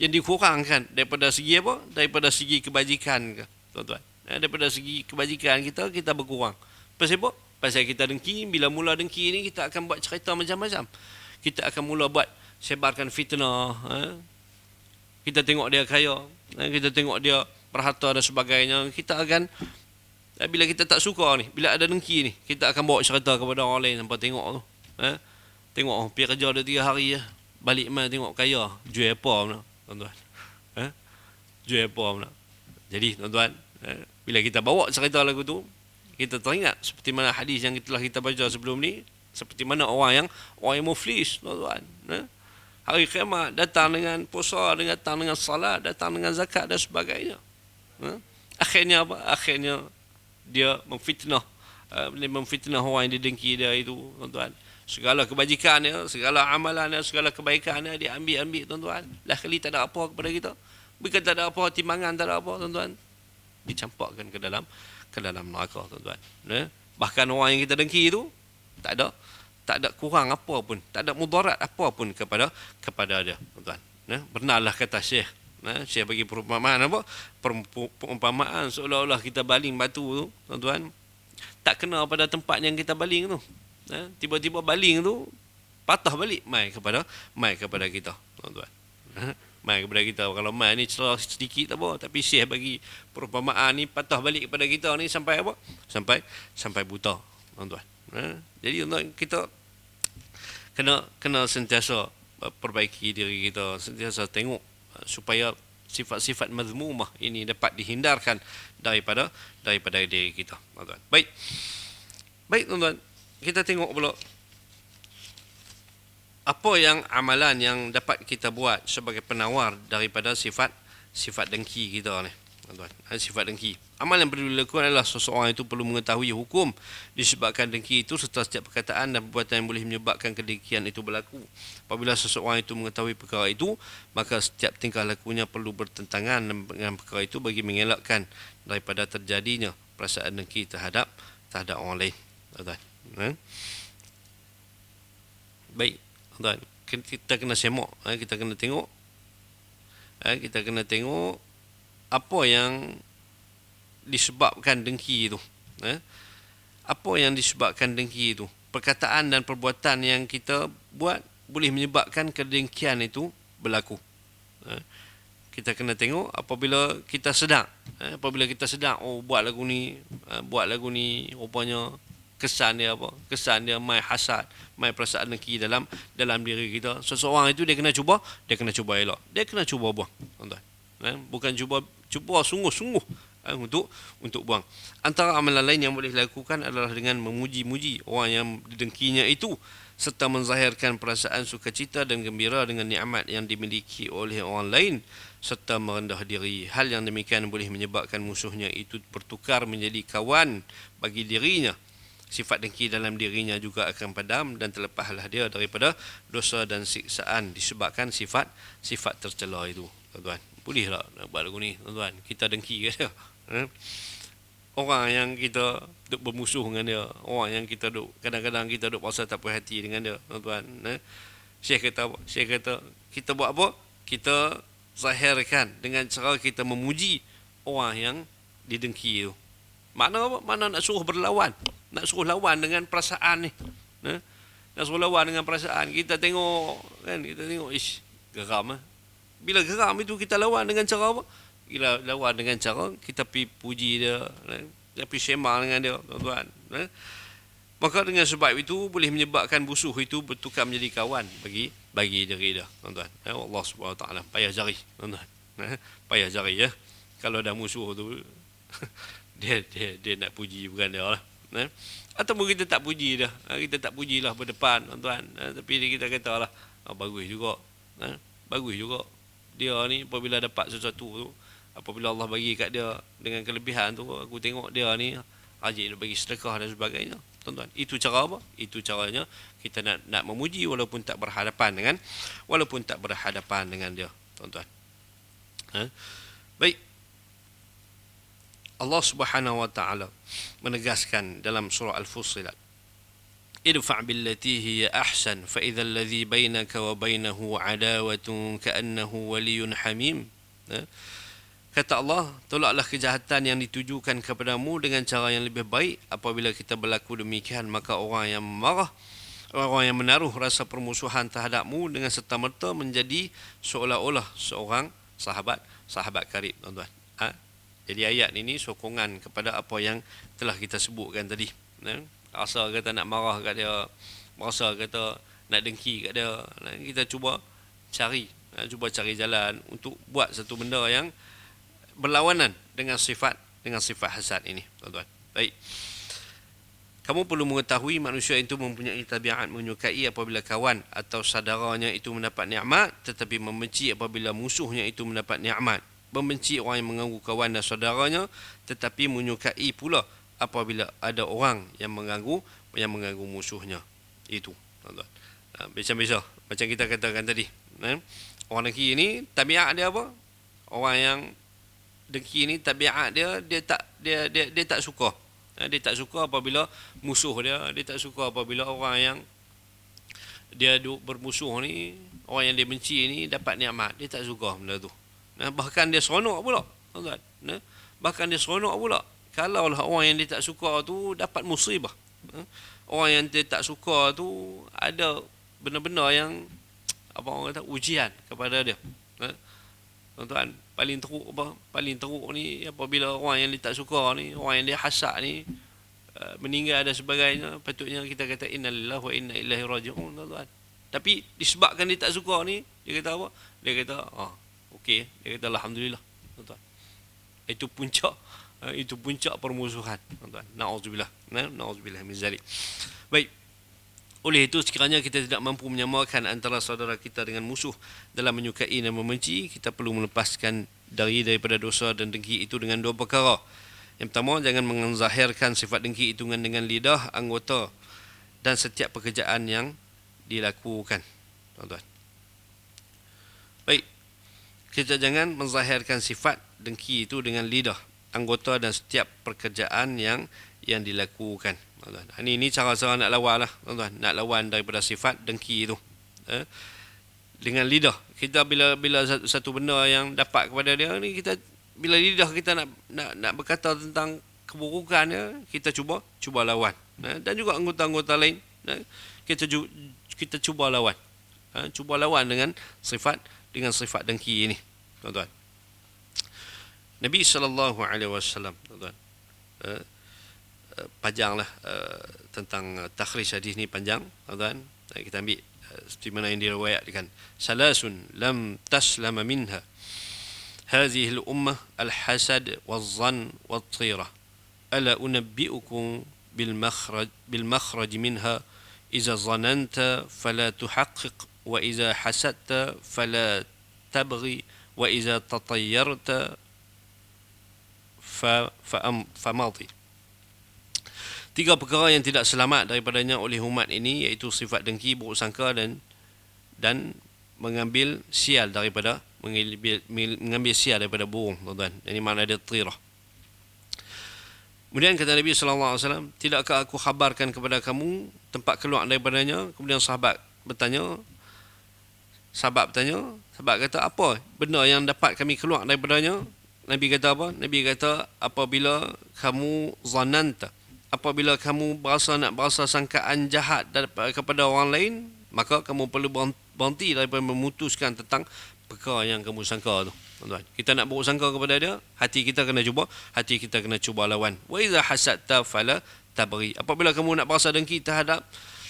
S1: yang dikurangkan daripada segi apa? Daripada segi kebajikan, tuan-tuan. Daripada segi kebajikan kita berkurang. Pasal apa? Pasal kita dengki. Bila mula dengki ni, kita akan buat cerita macam-macam. Kita akan mula buat sebarkan fitnah. Kita tengok dia kaya, kita tengok dia berharta dan sebagainya. Kita akan, bila kita tak suka ni, bila ada dengki ni, kita akan bawa cerita kepada orang lain sampai tengok tu. Tengok pergi kerja dia 3 hari balik mai tengok kaya, jual apa pula, tuan-tuan. Jual apa pula. Jadi, tuan-tuan, bila kita bawa cerita lagu tu, kita teringat seperti mana hadis yang telah kita baca sebelum ni. Seperti mana orang yang muflis, tuan-tuan. Hari kiamat datang dengan puasa, datang dengan salat, datang dengan zakat dan sebagainya. Akhirnya apa? Akhirnya dia memfitnah orang yang didengki dia itu, tuan-tuan. Segala kebajikannya, segala amalannya, segala kebaikannya dia ambil, tuan-tuan. Lah kali tak ada apa kepada kita. Bukan tak ada apa, timbangan tak ada apa, tuan-tuan. Dicampakkan ke dalam neraka, tuan-tuan. Bahkan orang yang kita dengki itu tak ada kurang apa pun, tak ada mudarat apa pun kepada dia, tuan-tuan. Benarlah kata Syekh. Syekh bagi perumpamaan apa? Perumpamaan seolah-olah kita baling batu tu, tuan-tuan. Tak kena pada tempat yang kita baling tu. Tiba-tiba baling tu patah balik mai kepada kita, tuan-tuan. Mai kepada kita. Kalau mai ni celah sedikit tak apa, tapi Syekh bagi perumpamaan ni patah balik kepada kita ni sampai apa? Sampai buta, tuan-tuan. Jadi kita kena sentiasa perbaiki diri kita, sentiasa tengok supaya sifat-sifat mazmumah ini dapat dihindarkan daripada diri kita, tuan-tuan. Baik, tuan-tuan, kita tengok pula apa yang amalan yang dapat kita buat sebagai penawar daripada sifat dengki kita ni, tuan-tuan. Sifat dengki. Amal yang perlu dilakukan adalah seseorang itu perlu mengetahui hukum disebabkan dengki itu serta setiap perkataan dan perbuatan yang boleh menyebabkan kedengkian itu berlaku. Apabila seseorang itu mengetahui perkara itu, maka setiap tingkah lakunya perlu bertentangan dengan perkara itu bagi mengelakkan daripada terjadinya perasaan dengki terhadap orang lain, tuan-tuan. Baik, tuan-tuan, kita kena semak, kita kena tengok, apa yang disebabkan dengki itu. Apa yang disebabkan dengki itu? Perkataan dan perbuatan yang kita buat boleh menyebabkan kedengkian itu berlaku. Kita kena tengok apabila kita sedar, buat lagu ni rupanya kesan dia mai hasad, mai perasaan dengki dalam diri kita. Seseorang itu dia kena cuba elok. Dia kena cuba buang, tuan-tuan. Bukan cuba sungguh-sungguh untuk buang. Antara amalan lain yang boleh dilakukan adalah dengan memuji-muji orang yang didengkinya itu serta menzahirkan perasaan sukacita dan gembira dengan nikmat yang dimiliki oleh orang lain serta merendah diri. Hal yang demikian boleh menyebabkan musuhnya itu bertukar menjadi kawan bagi dirinya. Sifat dengki dalam dirinya juga akan padam dan terlepaslah dia daripada dosa dan siksaan disebabkan sifat tercela itu, tuan-tuan. Boleh tak nak buat lagu ni, tuan-tuan? Kita dengki ke dia? Orang yang kita duk bermusuh dengan dia, orang yang kita duk kadang-kadang kita duk rasa tak puas hati dengan dia, tuan-tuan. Syekh kata apa? Syekh kata kita buat apa? Kita zahirkan dengan cara kita memuji orang yang didengki itu. Makna apa? Makna nak suruh berlawan, nak suruh lawan dengan perasaan ni. Nak suruh lawan dengan perasaan. Kita tengok ish, geram. Bila geram itu kita lawan dengan cara apa? Kita lawan dengan cara kita pergi puji dia, kita pergi sembang dengan dia, tuan-tuan. Maka dengan sebab itu boleh menyebabkan musuh itu bertukar menjadi kawan bagi diri dia, tuan-tuan. Allah Subhanahu Wa Taala payah jari, tuan-tuan. Payah jari ya. Kalau dah musuh tu dia nak puji bukan dia lah. Ataupun kita tak puji dah. Kita tak pujilah berdepan, tuan-tuan. Tapi kita katalah bagus juga. Bagus juga. Dia ni apabila dapat sesuatu tu, apabila Allah bagi kat dia dengan kelebihan tu, aku tengok dia ni rajin bagi sedekah dan sebagainya, tuan-tuan. Itu cara apa? Itu caranya kita nak memuji walaupun tak berhadapan dengan dia, tuan-tuan. Baik. Allah Subhanahu Wa Taala menegaskan dalam surah Al-Fussilat, idfa' billati hiya ahsan fa idzal ladzi bainaka wa bainahu adawatun ka'annahu waliyyun hamim. Kata Allah, tolaklah kejahatan yang ditujukan kepadamu dengan cara yang lebih baik. Apabila kita berlaku demikian, maka orang yang marah, orang yang menaruh rasa permusuhan terhadapmu dengan serta-merta menjadi seolah-olah seorang sahabat karib, tuan-tuan. Jadi ayat ini sokongan kepada apa yang telah kita sebutkan tadi. Rasa kata nak marah kat dia, rasa kata nak dengki kat dia, kita cuba cari jalan untuk buat satu benda yang berlawanan dengan sifat hasad ini, tuan-tuan. Baik. Kamu perlu mengetahui manusia itu mempunyai tabiat menyukai apabila kawan atau saudaranya itu mendapat nikmat, tetapi membenci apabila musuhnya itu mendapat nikmat. Membenci orang yang mengganggu kawan dan saudaranya, tetapi menyukai pula apabila ada orang yang mengganggu musuhnya. Itu, tuan-tuan. Biasa-biasa macam kita katakan tadi. Orang dengki ni tabiat dia apa? Orang yang dengki ni tabiat dia tak suka. Dia tak suka apabila musuh dia tak suka apabila orang yang dia bermusuh ni, orang yang dia benci ni dapat nikmat. Dia tak suka benda tu. Bahkan dia seronok pula, tuan-tuan. Bahkan dia seronok pula kalaulah orang yang dia tak suka tu dapat musibah. Orang yang dia tak suka tu ada benda-benda yang apa orang kata ujian kepada dia. Tuan-tuan, paling teruk ni apabila orang yang dia tak suka ni, orang yang dia hasad ni meninggal dan sebagainya, patutnya kita kata innalillahi wa inna ilaihi raji'un, tuan-tuan. Tapi disebabkan dia tak suka ni, dia kata apa? Dia kata okey, dia kata alhamdulillah, tuan-tuan. Itu puncak permusuhan, tuan-tuan. Nauzubillah min zalik. Baik. Oleh itu, sekiranya kita tidak mampu menyamakan antara saudara kita dengan musuh dalam menyukai dan membenci, kita perlu melepaskan daripada dosa dan dengki itu dengan dua perkara. Yang pertama, jangan menzahirkan sifat dengki itu dengan lidah, anggota dan setiap pekerjaan yang dilakukan, tuan-tuan. Baik, kita jangan menzahirkan sifat dengki itu dengan lidah, anggota dan setiap pekerjaan yang dilakukan. Ini cara-cara nak lawan lah, tuan-tuan. Nak lawan daripada sifat dengki itu dengan lidah. Kita bila satu benda yang dapat kepada dia ni, kita bila lidah kita nak berkata tentang keburukannya, kita cuba lawan. Dan juga anggota-anggota lain, kita cuba lawan. Cuba lawan dengan sifat dengki ini, tuan-tuan. Nabi SAW, tuan-tuan, panjanglah tentang takhrij hadis ni panjang, tuan-tuan. Kita ambil seperti mana yang diriwayatkan. Salasun lam taslama minha hadhihi al-ummah al-hasad wal-dhann wat-tira. Ala unabbi'ukum bil makhraj minha idza dhananta fala tuhaqqiq wa idza hasadta fala tabghi wa idza tatayyarta famadi. Tiga perkara yang tidak selamat daripadanya oleh umat ini, iaitu sifat dengki, buruk sangka dan mengambil sial daripada burung, tuan-tuan. Ini makna dia tirah. Kemudian kata Nabi SAW, tidakkah aku khabarkan kepada kamu tempat keluar daripadanya? Kemudian sahabat kata, apa benda yang dapat kami keluar daripadanya? Nabi kata apa? Nabi kata, apabila kamu zananta, apabila kamu berasa sangkaan jahat kepada orang lain, maka kamu perlu berhenti daripada memutuskan tentang perkara yang kamu sangka tu, tuan-tuan. Kita nak buruk sangka kepada dia, hati kita kena cuba lawan. Wa idza hasadta fala tabri. Apabila kamu nak berasa dengki terhadap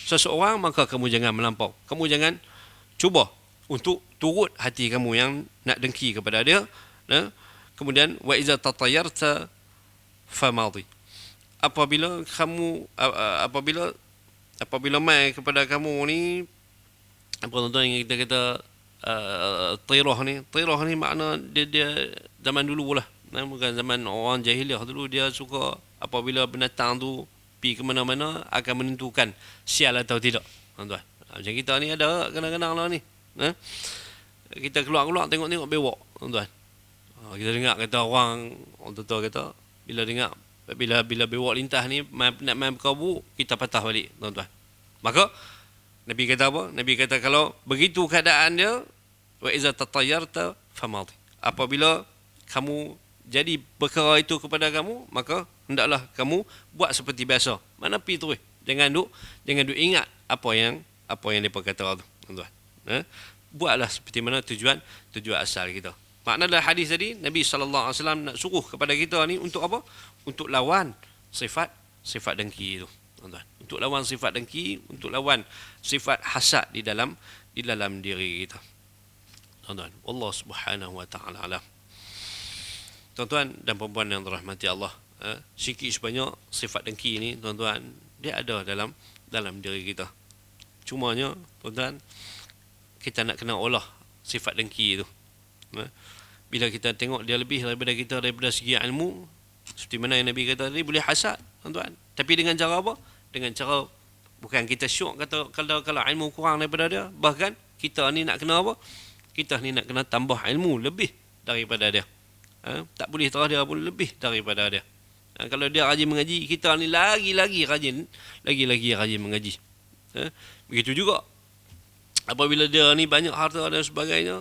S1: seseorang, maka kamu jangan melampau. Kamu jangan cuba untuk turut hati kamu yang nak dengki kepada dia. Kemudian wa iza tatayarta famadi. Apabila kamu apabila mai kepada kamu ni, apa tuan-tuan yang kita kata tirah ni makna dia zaman dulu lah, bukan zaman orang jahiliah dulu. Dia suka apabila binatang tu pergi ke mana-mana akan menentukan sial atau tidak, tuan-tuan. Macam kita ni ada kadang-kadang lah ni, kita keluar-keluar tengok-tengok bewak, tuan-tuan. Kita dengar kata orang tua kata bila bewak lintas ni nak main berkabut, kita patah balik, tuan-tuan. Maka Nabi kata apa? Nabi kata kalau begitu keadaan dia, wa iza tatayarta famadi. Apabila kamu jadi perkara itu kepada kamu, maka hendaklah kamu buat seperti biasa. Mana pi terus. Jangan duk ingat apa yang depa kata tu, tuan-tuan. Buatlah seperti mana tujuan asal kita. Makna dalam hadis tadi, Nabi SAW nak suruh kepada kita ni untuk apa? Untuk lawan sifat dengki itu, tuan-tuan. Untuk lawan sifat dengki, untuk lawan sifat hasad di dalam diri kita, tuan-tuan. Allah Subhanahu wa taala alam. Tuan-tuan dan puan-puan yang dirahmati Allah, sikit sebanyak sifat dengki ni, tuan-tuan, dia ada dalam diri kita. Cumanya, tuan-tuan, kita nak kena olah sifat dengki itu. Bila kita tengok dia lebih daripada kita daripada segi ilmu, seperti mana yang Nabi kata tadi, boleh hasad, tuan-tuan. Tapi dengan cara apa? Dengan cara bukan kita syok kata kalau ilmu kurang daripada dia, bahkan kita ni nak kena apa? Kita ni nak kena tambah ilmu lebih daripada dia. Tak boleh terah dia pun lebih daripada dia. Kalau dia rajin mengaji, kita ni lagi-lagi rajin mengaji. Begitu juga apabila dia ni banyak harta dan sebagainya,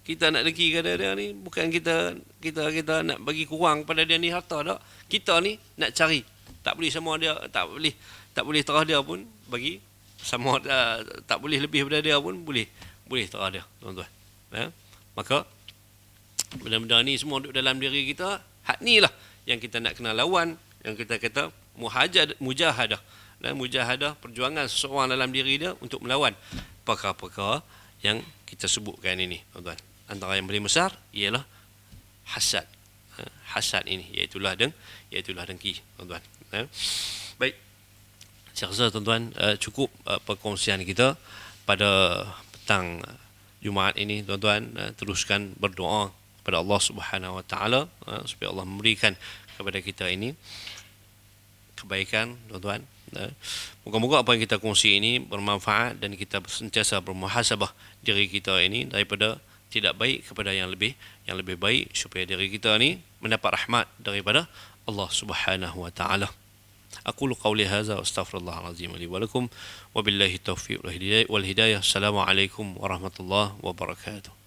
S1: kita nak dengki kepada dia ni, bukan kita nak bagi kurang pada dia ni harta tak. Kita ni nak cari. Tak boleh sama dia, tak boleh terah dia pun bagi sama, tak boleh lebih daripada dia pun boleh terah dia, tuan-tuan. Maka benda-benda ni semua duduk dalam diri kita. Hak ni lah yang kita nak kena lawan, yang kita kata mujahadah. Mujahadah, perjuangan seseorang dalam diri dia untuk melawan perkara-perkara yang kita sebutkan ini, tuan-tuan. Antara yang paling besar ialah hasad. Hasad ini iaitulah dengki, tuan-tuan. Baik, saya rasa, tuan-tuan, cukup perkongsian kita pada petang Jumaat ini, tuan-tuan. Teruskan berdoa kepada Allah Subhanahu wa taala supaya Allah memberikan kepada kita ini kebaikan, tuan-tuan. Moga-moga apa yang kita kongsi ini bermanfaat dan kita sentiasa bermuhasabah diri kita ini daripada tidak baik kepada yang lebih baik, supaya diri kita ini mendapat rahmat daripada Allah Subhanahu wa taala. Aqulu qawli hadza wa astaghfirullahal azim li wa lakum wa billahi taufiq wal hidayah. Assalamualaikum warahmatullahi wabarakatuh.